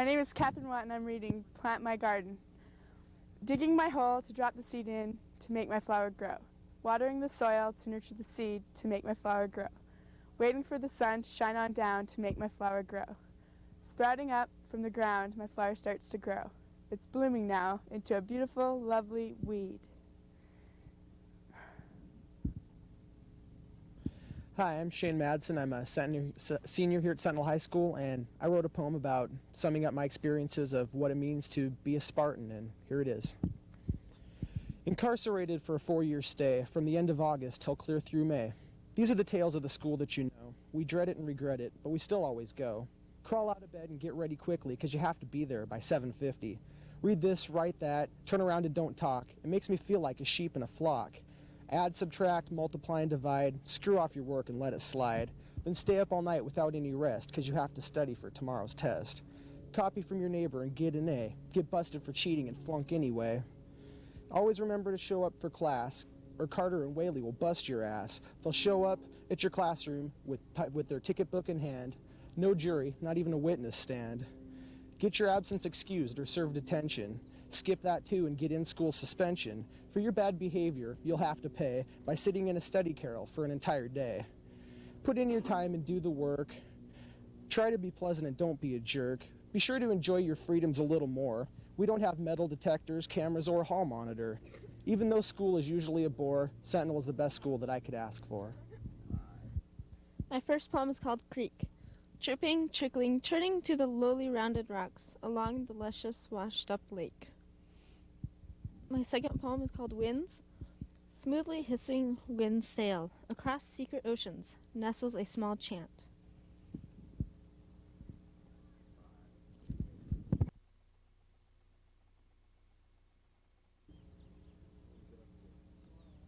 My name is Catherine Watt and I'm reading Plant My Garden. Digging my hole to drop the seed in to make my flower grow. Watering the soil to nurture the seed to make my flower grow. Waiting for the sun to shine on down to make my flower grow. Sprouting up from the ground, my flower starts to grow. It's blooming now into a beautiful, lovely weed. Hi, I'm Shane Madsen. I'm a senior here at Sentinel High School, and I wrote a poem about summing up my experiences of what it means to be a Spartan, and here it is. Incarcerated for a 4-year stay, from the end of August till clear through May. These are the tales of the school that you know. We dread it and regret it, but we still always go. Crawl out of bed and get ready quickly, because you have to be there by 7:50. Read this, write that, turn around and don't talk. It makes me feel like a sheep in a flock. Add, subtract, multiply, and divide. Screw off your work and let it slide. Then stay up all night without any rest, because you have to study for tomorrow's test. Copy from your neighbor and get an A. Get busted for cheating and flunk anyway. Always remember to show up for class, or Carter and Whaley will bust your ass. They'll show up at your classroom with their ticket book in hand. No jury, not even a witness stand. Get your absence excused or serve detention. Skip that too and get in-school suspension. For your bad behavior, you'll have to pay by sitting in a study carrel for an entire day. Put in your time and do the work. Try to be pleasant and don't be a jerk. Be sure to enjoy your freedoms a little more. We don't have metal detectors, cameras, or a hall monitor. Even though school is usually a bore, Sentinel is the best school that I could ask for. My first poem is called Creek. Tripping, trickling, churning to the lowly rounded rocks along the luscious washed-up lake. My second poem is called Winds. Smoothly hissing winds sail. Across secret oceans nestles a small chant.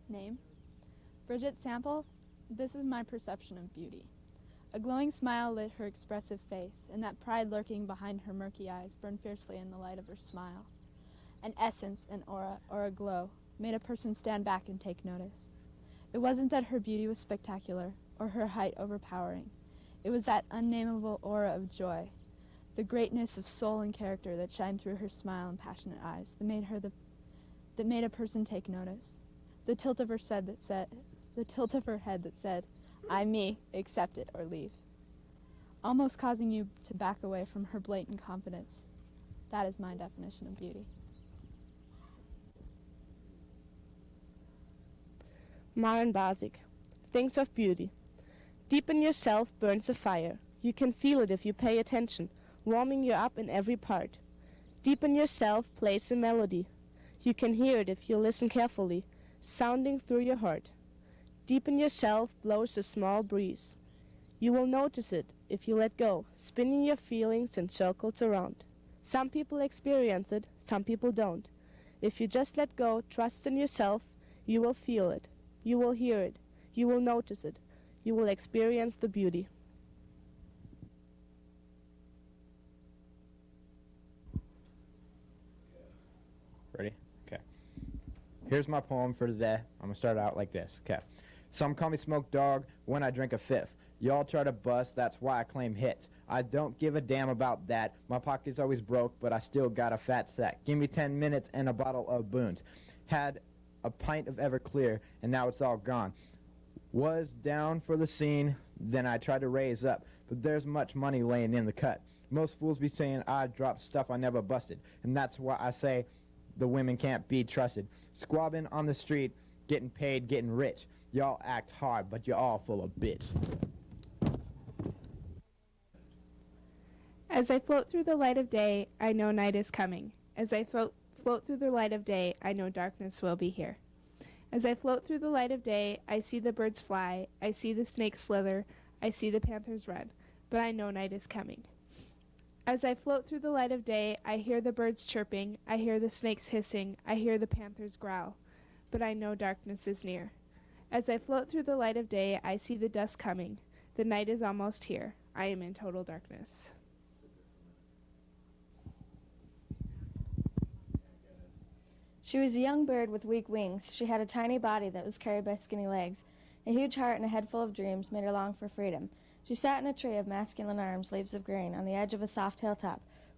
Name? Bridget Sample. This is my perception of beauty. A glowing smile lit her expressive face, and that pride lurking behind her murky eyes burned fiercely in the light of her smile. An essence, an aura, or a glow made a person stand back and take notice. It wasn't that her beauty was spectacular, or her height overpowering. It was that unnameable aura of joy, the greatness of soul and character that shined through her smile and passionate eyes, that made a person take notice. The tilt of her head that said, "I'm me, accept it or leave," almost causing you to back away from her blatant confidence. That is my definition of beauty. Maren Basic. Things of beauty. Deep in yourself burns a fire. You can feel it if you pay attention, warming you up in every part. Deep in yourself plays a melody. You can hear it if you listen carefully, sounding through your heart. Deep in yourself blows a small breeze. You will notice it if you let go, spinning your feelings in circles around. Some people experience it, some people don't. If you just let go, trust in yourself, you will feel it. You will hear it. You will notice it. You will experience the beauty. Ready? Okay. Here's my poem for today. I'm going to start out like this. Okay. Some call me Smoke Dog when I drink a fifth. Y'all try to bust, that's why I claim hits. I don't give a damn about that. My pocket's always broke, but I still got a fat sack. Give me 10 minutes and a bottle of Boone's. Had a pint of Everclear, and now it's all gone. Was down for the scene, then I tried to raise up, but there's much money laying in the cut. Most fools be saying I dropped stuff I never busted, and that's why I say the women can't be trusted. Squabbing on the street, getting paid, getting rich. Y'all act hard, but you're all full of bitch. As I float through the light of day, I know night is coming. As I float through the light of day, I know darkness will be here. As I float through the light of day, I see the birds fly, I see the snakes slither, I see the panthers run, but I know night is coming. As I float through the light of day, I hear the birds chirping, I hear the snakes hissing, I hear the panthers growl, but I know darkness is near. As I float through the light of day, I see the dusk coming. The night is almost here. I am in total darkness. She was a young bird with weak wings. She had a tiny body that was carried by skinny legs. A huge heart and a head full of dreams made her long for freedom. She sat in a tree of masculine arms, leaves of grain, on the edge of a soft hilltop,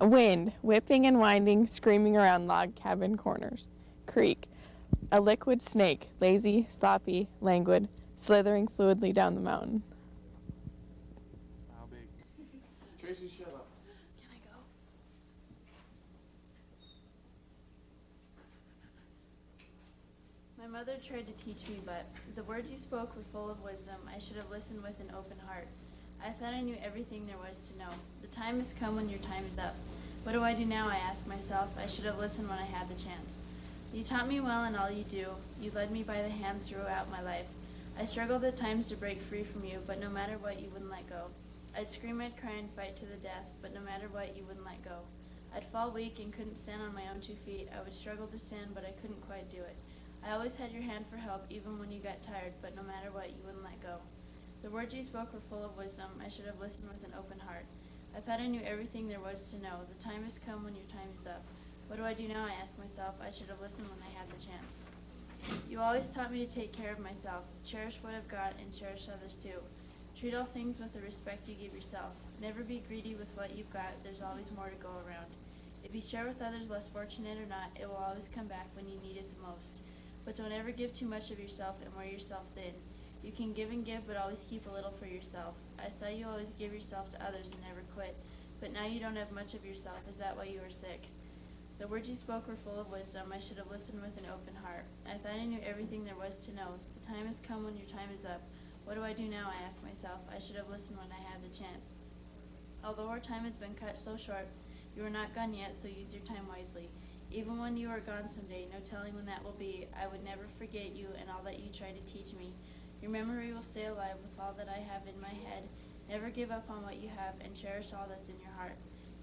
Wind, whipping and winding, screaming around log cabin corners. Creek, a liquid snake, lazy, sloppy, languid, slithering fluidly down the mountain. How big? Tracy, shut up. Can I go? My mother tried to teach me, but the words you spoke were full of wisdom. I should have listened with an open heart. I thought I knew everything there was to know. The time has come when your time is up. What do I do now, I ask myself. I should have listened when I had the chance. You taught me well in all you do. You led me by the hand throughout my life. I struggled at times to break free from you, but no matter what, you wouldn't let go. I'd scream, I'd cry, and fight to the death, but no matter what, you wouldn't let go. I'd fall weak and couldn't stand on my own 2 feet. I would struggle to stand, but I couldn't quite do it. I always had your hand for help, even when you got tired, but no matter what, you wouldn't let go. The words you spoke were full of wisdom. I should have listened with an open heart. I thought I knew everything there was to know. The time has come when your time is up. What do I do now, I ask myself. I should have listened when I had the chance. You always taught me to take care of myself, cherish what I've got, and cherish others too. Treat all things with the respect you give yourself. Never be greedy with what you've got. There's always more to go around. If you share with others less fortunate or not, it will always come back when you need it the most. But don't ever give too much of yourself and wear yourself thin. You can give and give, but always keep a little for yourself. I saw you always give yourself to others and never quit. But now you don't have much of yourself. Is that why you are sick? The words you spoke were full of wisdom. I should have listened with an open heart. I thought I knew everything there was to know. The time has come when your time is up. What do I do now, I ask myself. I should have listened when I had the chance. Although our time has been cut so short, you are not gone yet, so use your time wisely. Even when you are gone someday, no telling when that will be, I would never forget you and all that you tried to teach me. Your memory will stay alive with all that I have in my head. Never give up on what you have, and cherish all that's in your heart.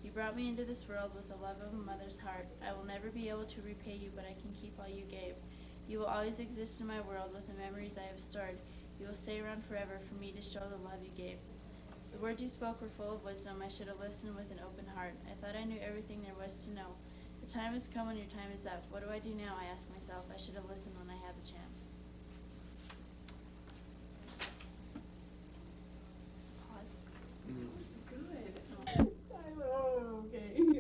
You brought me into this world with the love of a mother's heart. I will never be able to repay you, but I can keep all you gave. You will always exist in my world with the memories I have stored. You will stay around forever for me to show the love you gave. The words you spoke were full of wisdom. I should have listened with an open heart. I thought I knew everything there was to know. The time has come when your time is up. What do I do now, I ask myself. I should have listened when I had the chance.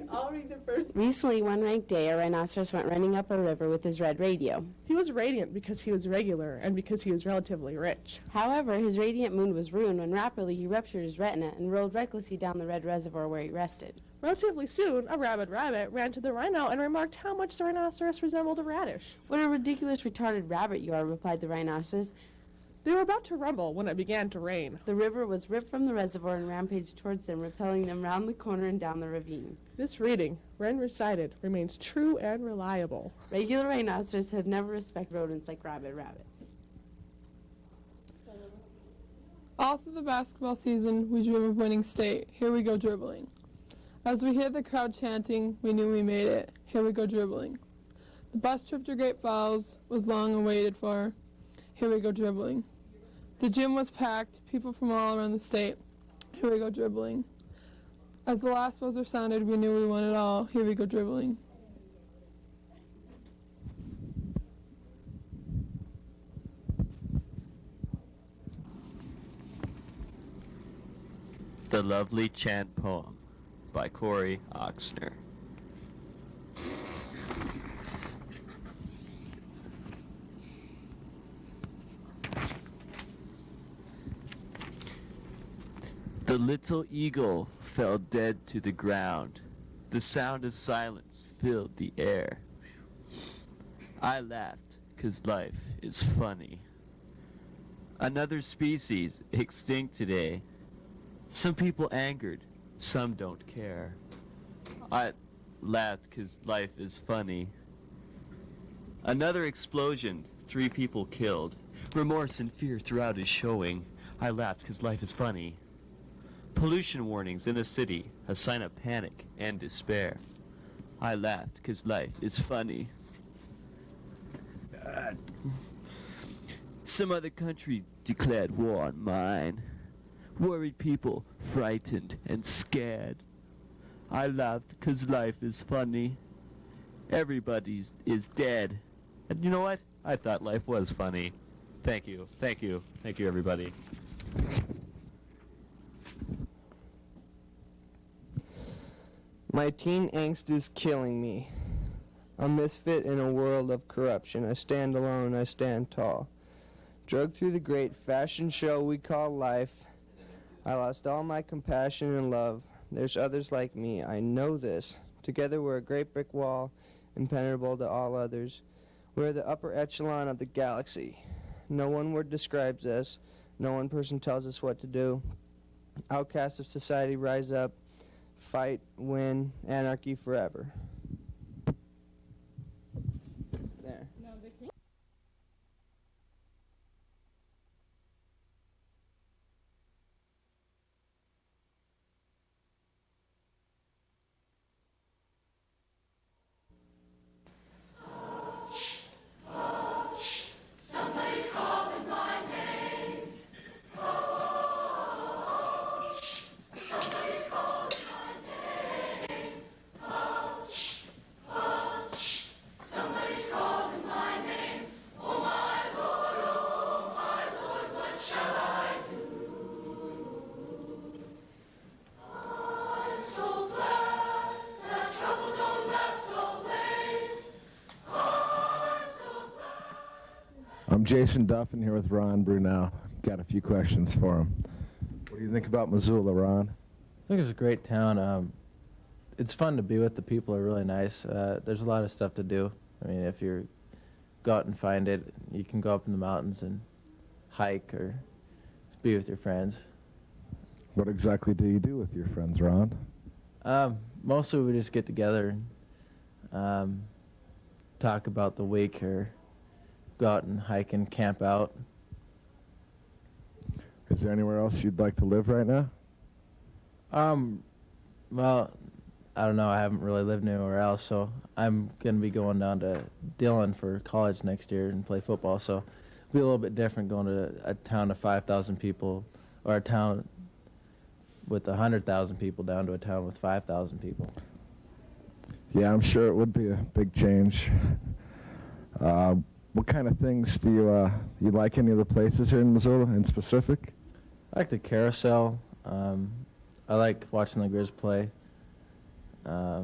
I'll read the first. Recently, one ranked day, a rhinoceros went running up a river with his red radio. He was radiant because he was regular and because he was relatively rich. However, his radiant moon was ruined when rapidly he ruptured his retina and rolled recklessly down the red reservoir where he rested. Relatively soon, a rabid rabbit ran to the rhino and remarked how much the rhinoceros resembled a radish. What a ridiculous retarded rabbit you are, replied the rhinoceros. They were about to rumble when it began to rain. The river was ripped from the reservoir and rampaged towards them, repelling them round the corner and down the ravine. This reading, Wren recited, remains true and reliable. Regular rhinoceros have never respected rodents like rabid rabbits. All through the basketball season, we dream of winning state. Here we go dribbling. As we hear the crowd chanting, we knew we made it. Here we go dribbling. The bus trip to Great Falls was long awaited for. Here we go dribbling. The gym was packed, people from all around the state. Here we go dribbling. As the last buzzer sounded, we knew we won it all. Here we go dribbling. The Lovely Chant Poem by Corey Oxner. The little eagle fell dead to the ground. The sound of silence filled the air. I laughed 'cause life is funny. Another species extinct today. Some people angered, some don't care. I laughed 'cause life is funny. Another explosion, 3 people killed. Remorse and fear throughout is showing. I laughed 'cause life is funny. Pollution warnings in a city, a sign of panic and despair. I laughed 'cause life is funny. Some other country declared war on mine. Worried people, frightened and scared. I laughed 'cause life is funny. Everybody is dead. And you know what? I thought life was funny. Thank you, thank you, thank you everybody. My teen angst is killing me. A misfit in a world of corruption. I stand alone, I stand tall. Drugged through the great fashion show we call life. I lost all my compassion and love. There's others like me, I know this. Together we're a great brick wall, impenetrable to all others. We're the upper echelon of the galaxy. No one word describes us. No one person tells us what to do. Outcasts of society rise up, fight, win, anarchy forever. There. I'm Jason Duffin here with Ron Brunel. Got a few questions for him. What do you think about Missoula, Ron? I think it's a great town. It's fun to be with. The people are really nice. There's a lot of stuff to do. I mean, if you go out and find it, you can go up in the mountains and hike or be with your friends. What exactly do you do with your friends, Ron? Mostly we just get together and talk about the week or go out and hike and camp out. Is there anywhere else you'd like to live right now? Well, I don't know. I haven't really lived anywhere else, so I'm going to be going down to Dillon for college next year and play football, so it'll be a little bit different going to a town of 5,000 people or a town with 100,000 people down to a town with 5,000 people. Yeah, I'm sure it would be a big change. What kind of things do you like any of the places here in Missoula in specific? I like the carousel. I like watching the Grizz play. I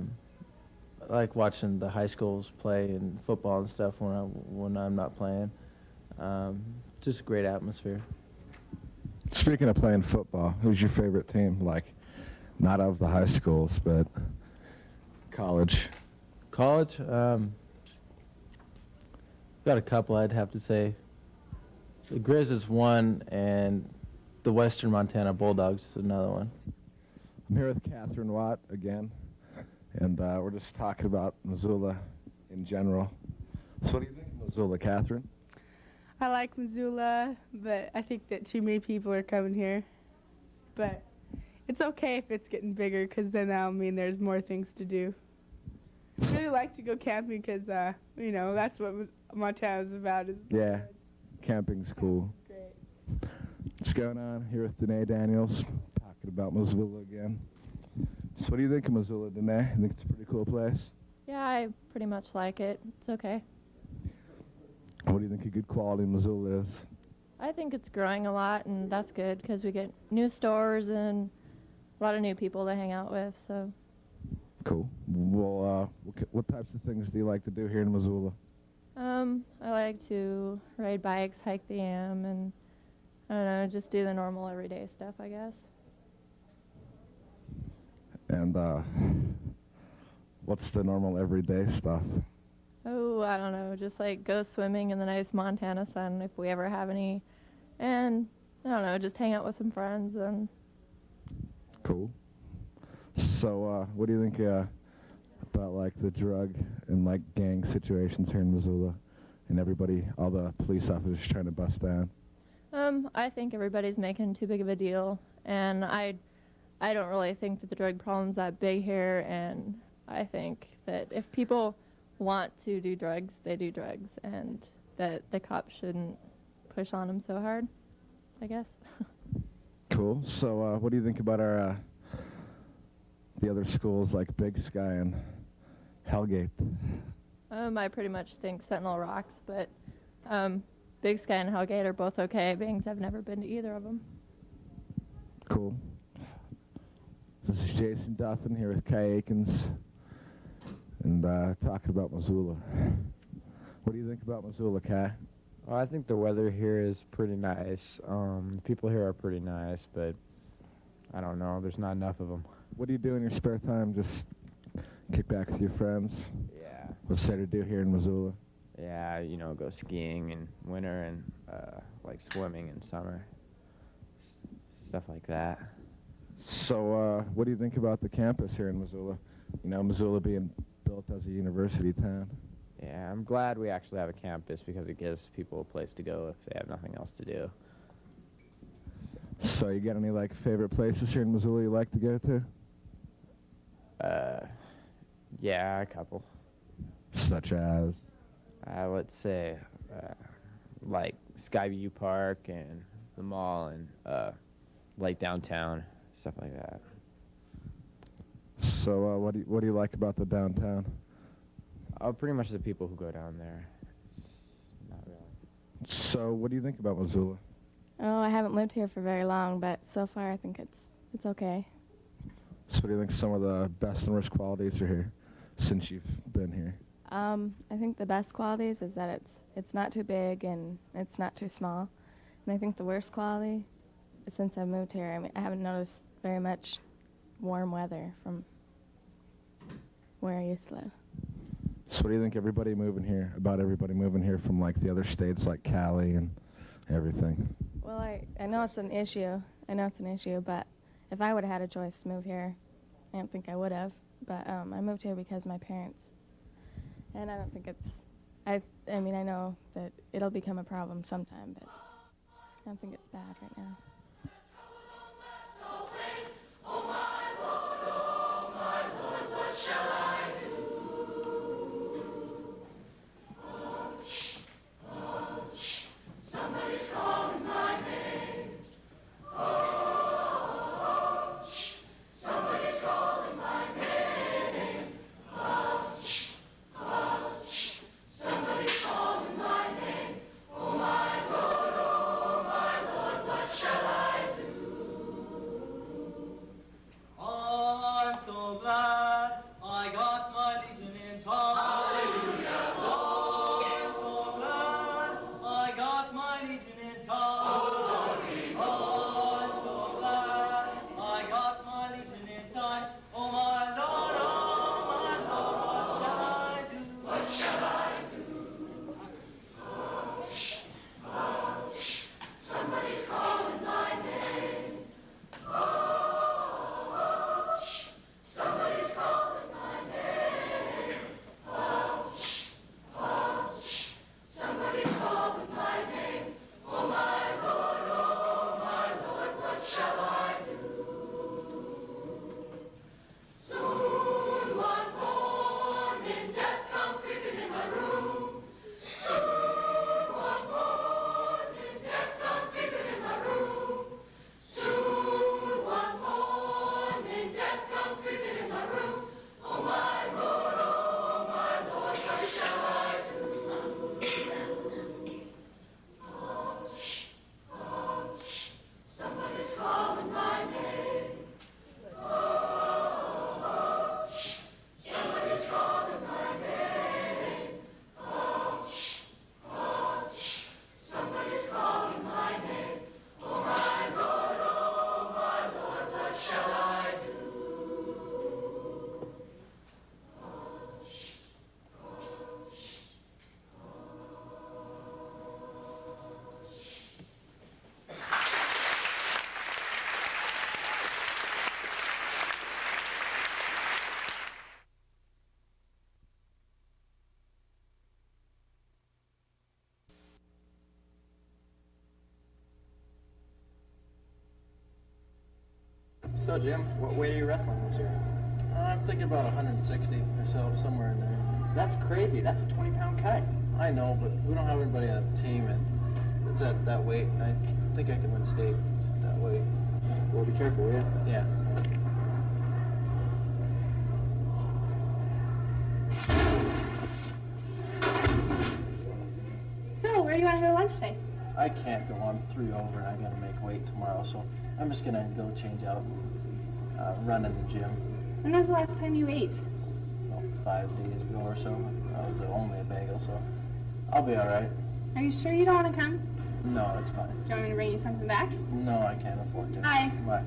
like watching the high schools play and football and stuff when I'm not playing. Just a great atmosphere. Speaking of playing football, who's your favorite team? Like, not of the high schools, but college. College? Got a couple, I'd have to say. The Grizz is one, and the Western Montana Bulldogs is another one. I'm here with Catherine Watt again, and we're just talking about Missoula in general. So what do you think of Missoula, Catherine? I like Missoula, but I think that too many people are coming here. But it's okay if it's getting bigger, because then that'll mean there's more things to do. I really like to go camping because, that's what Montana's about. Yeah, camping's cool. Great. What's going on? Here with Danae Daniels, talking about Missoula again. So what do you think of Missoula, Danae? You think it's a pretty cool place? Yeah, I pretty much like it. It's okay. What do you think a good quality Missoula is? I think it's growing a lot, and that's good because we get new stores and a lot of new people to hang out with, so. Cool. Well, what types of things do you like to do here in Missoula? I like to ride bikes, hike the Am, and I don't know, just do the normal everyday stuff, I guess. And what's the normal everyday stuff? Oh, I don't know, just like go swimming in the nice Montana sun if we ever have any, and I don't know, just hang out with some friends and. Cool. So, what do you think about like the drug and like gang situations here in Missoula, and everybody, all the police officers trying to bust down? I think everybody's making too big of a deal, and I don't really think that the drug problem's that big here, and I think that if people want to do drugs, they do drugs, and that the cops shouldn't push on them so hard, I guess. Cool. So, what do you think about our the other schools like Big Sky and Hellgate? I pretty much think Sentinel rocks, but Big Sky and Hellgate are both okay, being I've never been to either of them. Cool. This is Jason Duffin here with Kai Akins and talking about Missoula. What do you think about Missoula, Kai? Well, I think the weather here is pretty nice. The people here are pretty nice, but I don't know. There's not enough of them. What do you do in your spare time? Just kick back with your friends? Yeah. What's there to do here in Missoula? Yeah, you know, go skiing in winter and like swimming in summer. Stuff like that. So, what do you think about the campus here in Missoula? You know, Missoula being built as a university town. Yeah, I'm glad we actually have a campus because it gives people a place to go if they have nothing else to do. So you got any, like, favorite places here in Missoula you like to go to? Yeah, a couple. Such as? Let's say, like Skyview Park and the mall and like downtown, stuff like that. So what do you like about the downtown? Pretty much the people who go down there. It's not really. So what do you think about Missoula? Oh, I haven't lived here for very long, but so far I think it's okay. So what do you think some of the best and worst qualities are here since you've been here? I think the best qualities is that it's not too big and it's not too small. And I think the worst quality is since I moved here, I mean, I haven't noticed very much warm weather from where I used to live. So what do you think everybody moving here from like the other states like Cali and everything? Well, I know it's an issue. But if I would have had a choice to move here, I don't think I would have. But I moved here because of my parents. And I don't think I mean, I know that it'll become a problem sometime, but I don't think it's bad right now. So, Jim, what weight are you wrestling this year? I'm thinking about 160 or so, somewhere in there. That's crazy. That's a 20-pound cut. I know, but we don't have anybody on the team that's at that weight. I think I can win state that weight. Well, be careful, will you? Yeah. So, where do you want to go to lunch today? I can't go on 3 over, and I got to make weight tomorrow, so I'm just going to go change out. Run in the gym. When was the last time you ate? About 5 days ago or so. I was only a bagel, so I'll be all right. Are you sure you don't want to come? No, it's fine. Do you want me to bring you something back? No, I can't afford to. Hi. Bye.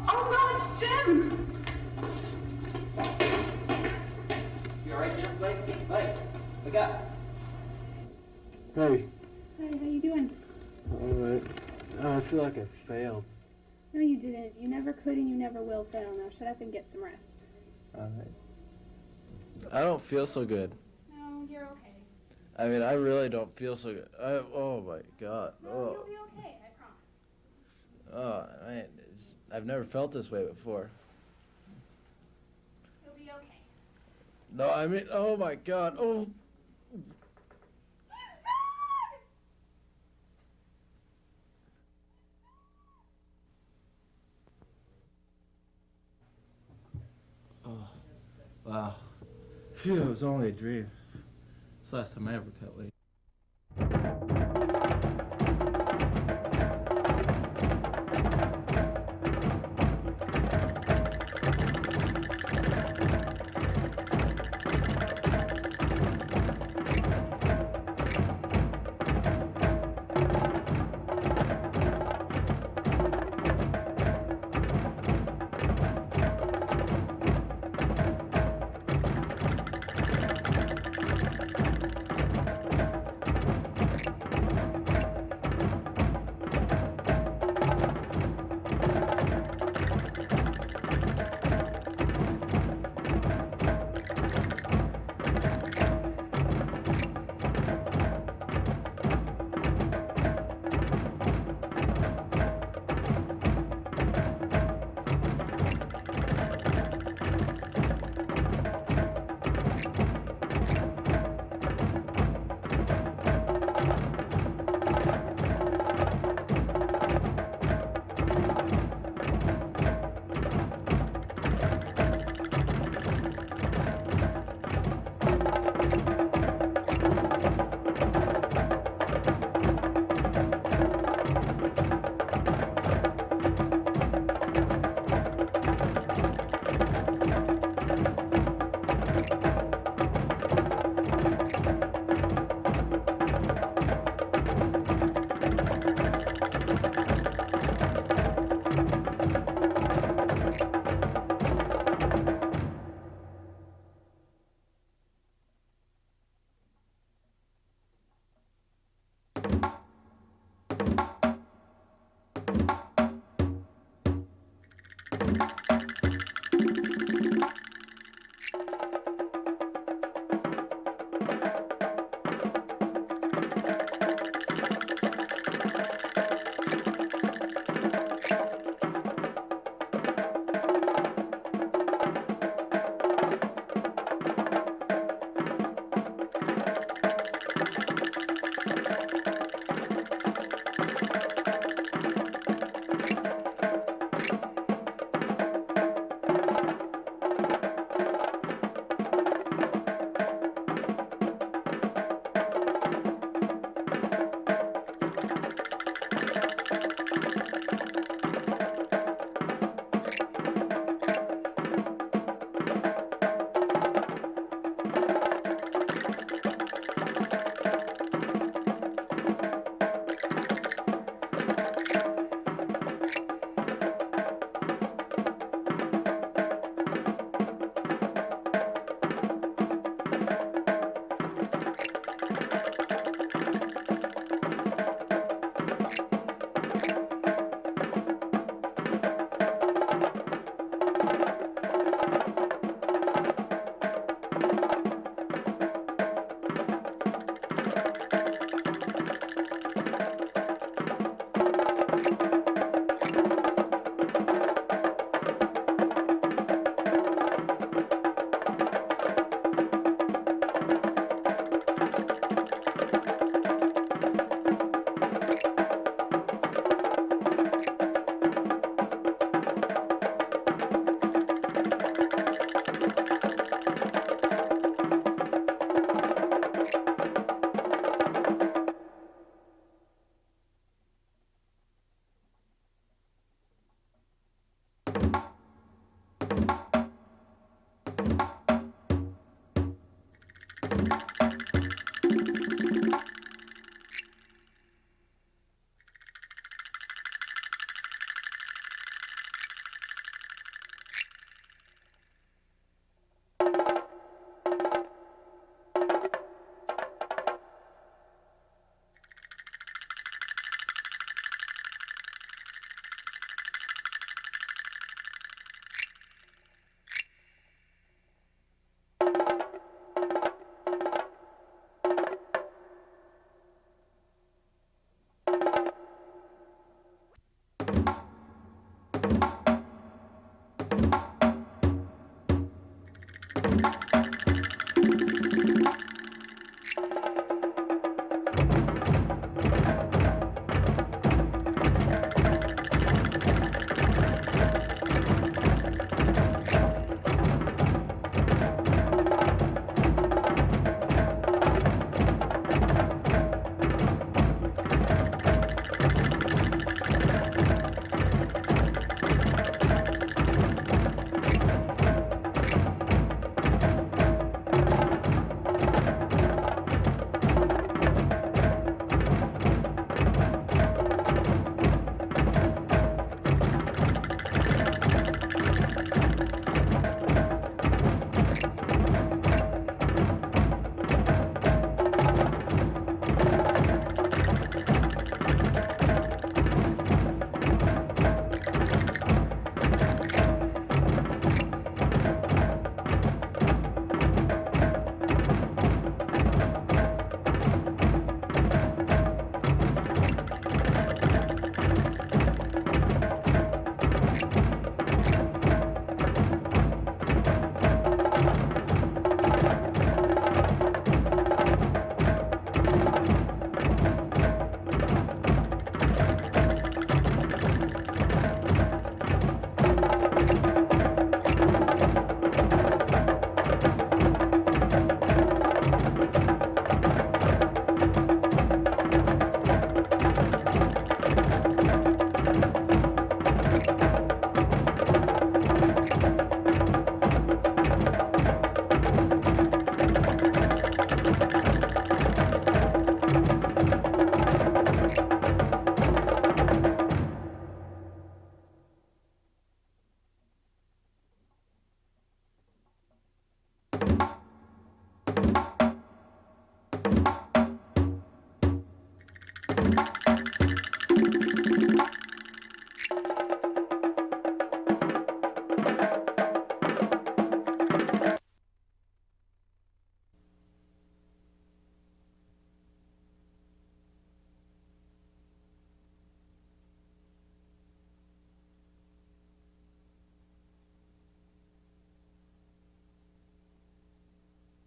Oh no, it's Jim! You all right, Jim? Blake, look up. Hey. Hi, how you doing? All right. I feel like I failed. No, you didn't. You never could and you never will fail. Now shut up and get some rest. All right. I don't feel so good. No, you're okay. I mean, I really don't feel so good. Oh my God. No, Oh, you'll be okay, I promise. oh man, I've never felt this way before. You'll be okay. No, I mean, oh my God. Oh. Oh, wow. Phew, it was only a dream. It's the last time I ever cut weight.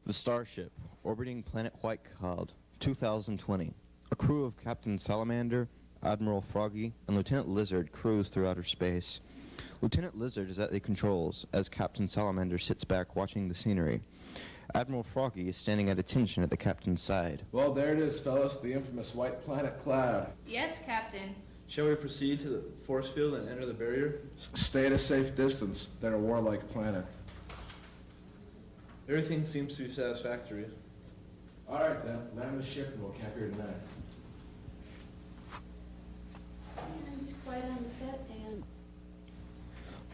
The Starship, orbiting planet White Cloud, 2020. A crew of Captain Salamander, Admiral Froggy, and Lieutenant Lizard cruise through outer space. Lieutenant Lizard is at the controls, as Captain Salamander sits back watching the scenery. Admiral Froggy is standing at attention at the captain's side. Well, there it is, fellas, the infamous white planet cloud. Yes, Captain. Shall we proceed to the force field and enter the barrier? Stay at a safe distance. They're a warlike planet. Everything seems to be satisfactory. All right, then. Land the ship and we'll camp here tonight. And quiet on the set and...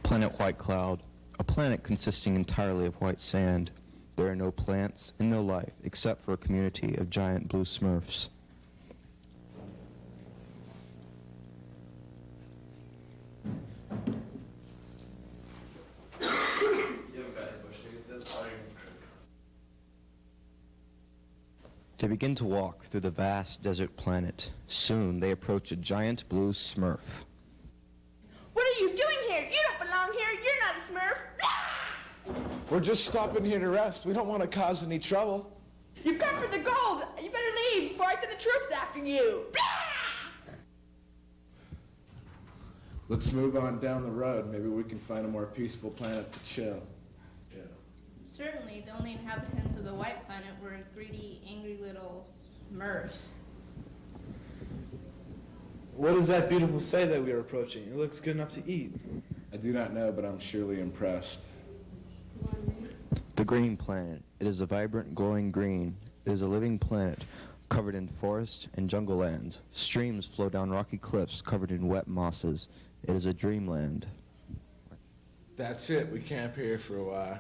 Planet White Cloud, a planet consisting entirely of white sand. There are no plants and no life except for a community of giant blue smurfs. They begin to walk through the vast desert planet. Soon they approach a giant blue smurf. What are you doing here? You don't belong here. You're not a Smurf. We're just stopping here to rest. We don't want to cause any trouble. You've come for the gold. You better leave before I send the troops after you. Let's move on down the road. Maybe we can find a more peaceful planet to chill. Yeah. Certainly, the only inhabitants of the white planet were greedy, angry little Smurfs. What does that beautiful say that we are approaching? It looks good enough to eat. I do not know, but I'm surely impressed. The green planet. It is a vibrant, glowing green. It is a living planet covered in forest and jungle land. Streams flow down rocky cliffs covered in wet mosses. It is a dreamland. That's it. We camp here for a while.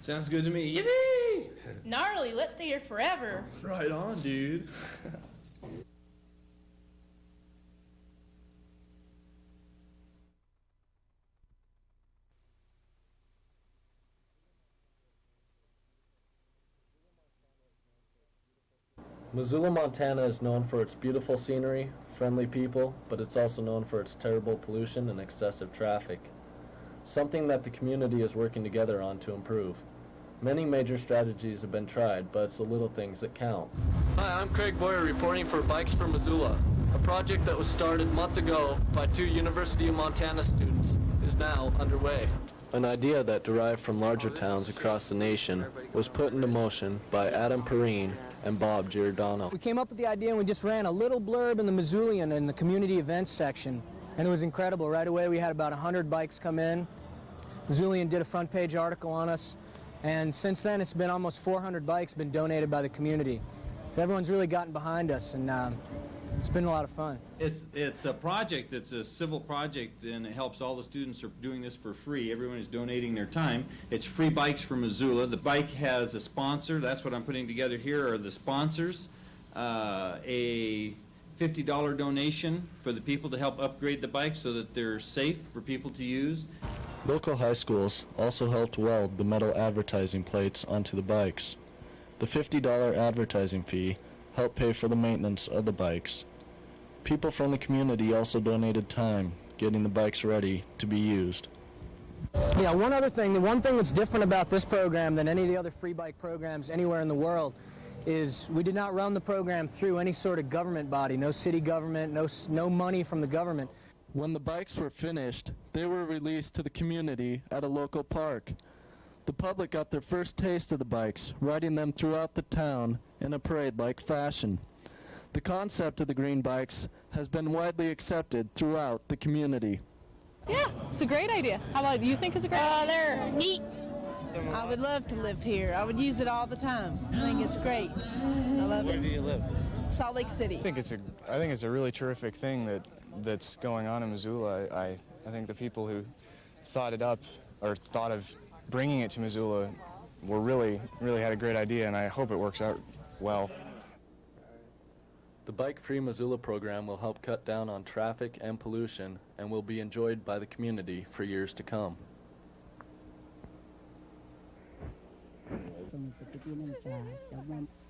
Sounds good to me. Yippee! Gnarly, let's stay here forever. Right on, dude. Missoula, Montana is known for its beautiful scenery, friendly people, but it's also known for its terrible pollution and excessive traffic. Something that the community is working together on to improve. Many major strategies have been tried, but it's the little things that count. Hi, I'm Craig Boyer reporting for Bikes for Missoula. A project that was started months ago by 2 University of Montana students is now underway. An idea that derived from larger towns across the nation was put into motion by Adam Perrine and Bob Giordano. We came up with the idea and we just ran a little blurb in the Missoulian in the community events section, and it was incredible. Right away we had about 100 bikes come in. Missoulian did a front page article on us, and since then it's been almost 400 bikes been donated by the community. So everyone's really gotten behind us, and it's been a lot of fun. It's a project that's a civil project, and it helps all the students are doing this for free. Everyone is donating their time. It's Free Bikes for Missoula. The bike has a sponsor. That's what I'm putting together here are the sponsors. A $50 donation for the people to help upgrade the bike so that they're safe for people to use. Local high schools also helped weld the metal advertising plates onto the bikes. The $50 advertising fee helped pay for the maintenance of the bikes. People from the community also donated time getting the bikes ready to be used. Yeah, one other thing, the one thing that's different about this program than any of the other free bike programs anywhere in the world is we did not run the program through any sort of government body, no city government, no money from the government. When the bikes were finished, they were released to the community at a local park. The public got their first taste of the bikes, riding them throughout the town in a parade-like fashion. The concept of the green bikes has been widely accepted throughout the community. Yeah, it's a great idea. How about you think it's a great idea? They're neat. I would love to live here. I would use it all the time. I think it's great. I love it. Where do you live? Salt Lake City. I think it's a really terrific thing that's going on in Missoula. I think the people who thought it up or thought of bringing it to Missoula were really had a great idea, and I hope it works out well. The Bike Free Missoula program will help cut down on traffic and pollution and will be enjoyed by the community for years to come. is the beginning charge.